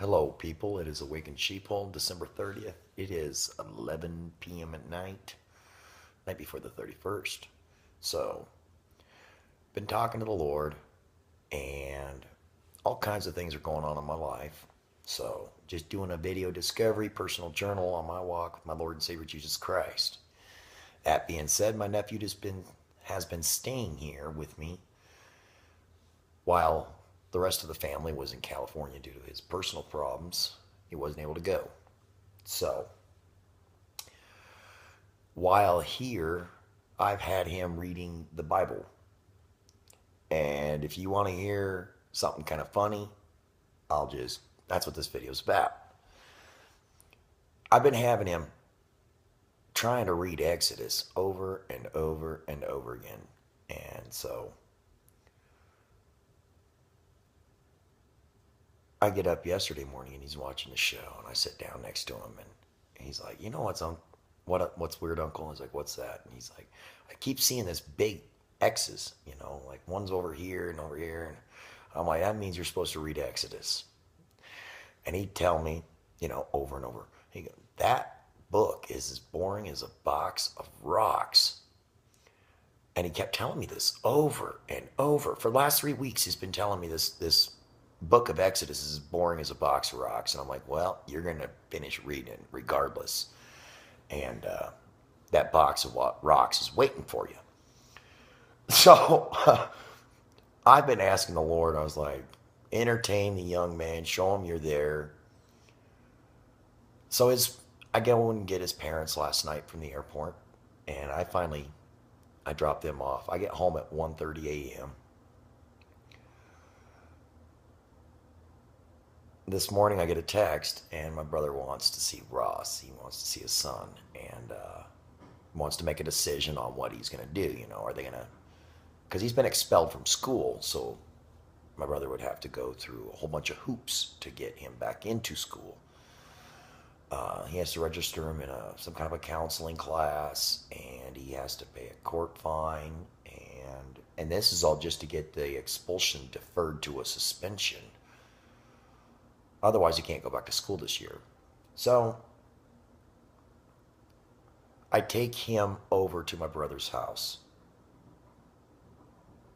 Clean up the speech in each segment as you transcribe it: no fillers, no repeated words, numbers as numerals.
Hello, people. It is Awakened Sheepfold, December 30th. It is 11 p.m. at night before the 31st. So, been talking to the Lord, and all kinds of things are going on in my life. So, just doing a video discovery, personal journal on my walk with my Lord and Savior Jesus Christ. That being said, my nephew has been staying here with me while the rest of the family was in California due to his personal problems. He wasn't able to go. So, while here, I've had him reading the Bible. And if you want to hear something kind of funny, that's what this video is about. I've been having him trying to read Exodus over and over and over again. And so I get up yesterday morning and he's watching the show, and I sit down next to him and he's like, "You know what's weird, Uncle?" I was like, "What's that?" And he's like, "I keep seeing this big X's, like one's over here and over here." And I'm like, "That means you're supposed to read Exodus." And he'd tell me, over and over. He goes, "That book is as boring as a box of rocks." And he kept telling me this over and over. For the last 3 weeks, he's been telling me this book of Exodus is as boring as a box of rocks. And I'm like, "Well, you're going to finish reading regardless. And that box of rocks is waiting for you." So I've been asking the Lord, I was like, entertain the young man, show him you're there. So I go and get his parents last night from the airport, and I drop them off. I get home at 1:30 a.m. This morning I get a text, and my brother wants to see Ross. He wants to see his son, and wants to make a decision on what he's going to do. Are they going to, because he's been expelled from school, so my brother would have to go through a whole bunch of hoops to get him back into school. He has to register him in some kind of a counseling class, and he has to pay a court fine, and this is all just to get the expulsion deferred to a suspension. Otherwise, he can't go back to school this year. So I take him over to my brother's house.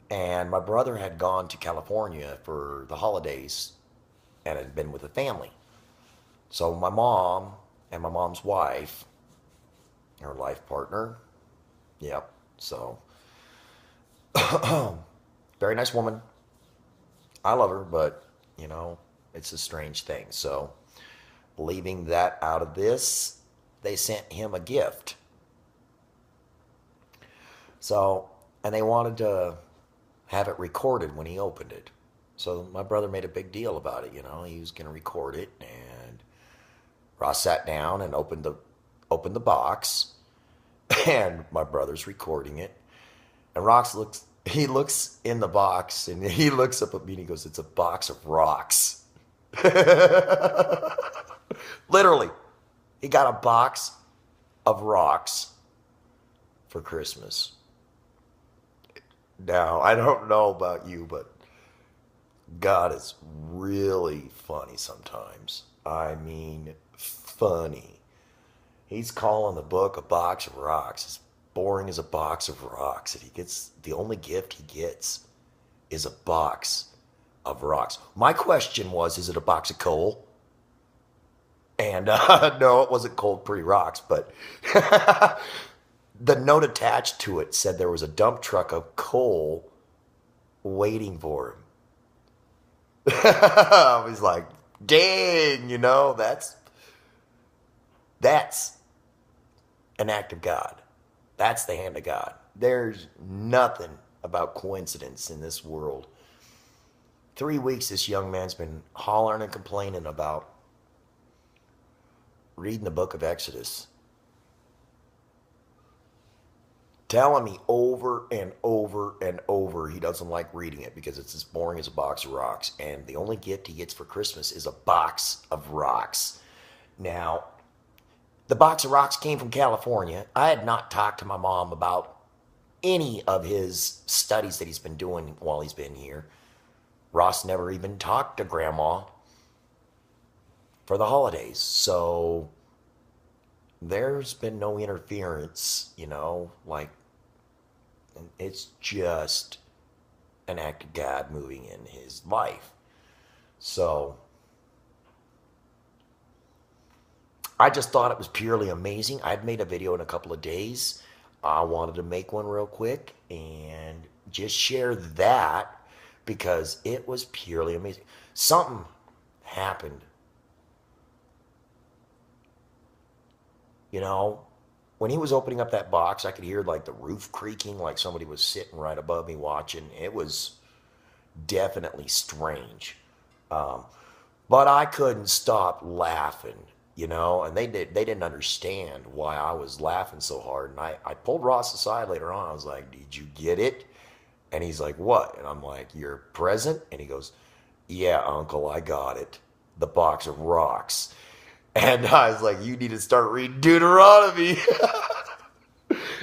And my brother had gone to California for the holidays and had been with the family. So my mom and my mom's wife, her life partner, yep, so very nice woman. I love her, but, it's a strange thing. So leaving that out of this, they sent him a gift. So, and they wanted to have it recorded when he opened it. So my brother made a big deal about it. He was going to record it, and Ross sat down and opened the box, and my brother's recording it. And he looks in the box, and he looks up at me and he goes, "It's a box of rocks." Literally, he got a box of rocks for Christmas. Now, I don't know about you, but God is really funny sometimes. I mean, funny. He's calling the book a box of rocks. It's boring as a box of rocks. The only gift he gets is a box of rocks. My question was, is it a box of coal? And no, it wasn't cold, pretty rocks, but the note attached to it said there was a dump truck of coal waiting for him. I was like, dang, that's an act of God. That's the hand of God. There's nothing about coincidence in this world. 3 weeks this young man's been hollering and complaining about reading the book of Exodus. Telling me over and over and over he doesn't like reading it because it's as boring as a box of rocks. And the only gift he gets for Christmas is a box of rocks. Now, the box of rocks came from California. I had not talked to my mom about any of his studies that he's been doing while he's been here. Ross never even talked to Grandma for the holidays. So there's been no interference, you know, like it's just an act of God moving in his life. So I just thought it was purely amazing. I'd made a video in a couple of days. I wanted to make one real quick and just share that because it was purely amazing. Something happened, you know, when he was opening up that box, I could hear like the roof creaking, like somebody was sitting right above me watching. It was definitely strange. Um, but I couldn't stop laughing, you know, and they didn't understand why I was laughing so hard. And I pulled Ross aside later on. I was like, did you get it? And he's like, what? And I'm like, your present? And he goes, yeah, Uncle, I got it. The box of rocks. And I was like, you need to start reading Deuteronomy.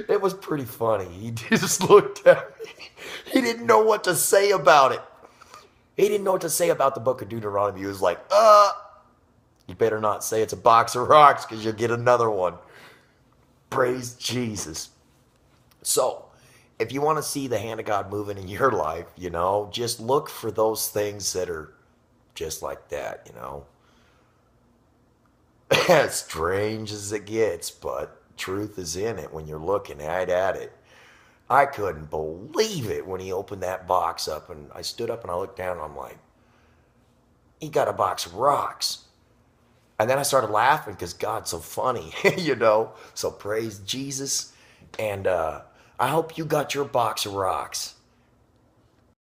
It was pretty funny. He just looked at me. He didn't know what to say about it. He didn't know what to say about the book of Deuteronomy. He was like, you better not say it's a box of rocks because you'll get another one. Praise Jesus. So, if you want to see the hand of God moving in your life, you know, just look for those things that are just like that, you know. As strange as it gets, but truth is in it when you're looking right at it. I couldn't believe it when he opened that box up, and I stood up and I looked down and I'm like, he got a box of rocks. And then I started laughing because God's so funny, you know. So praise Jesus. And I hope you got your box of rocks.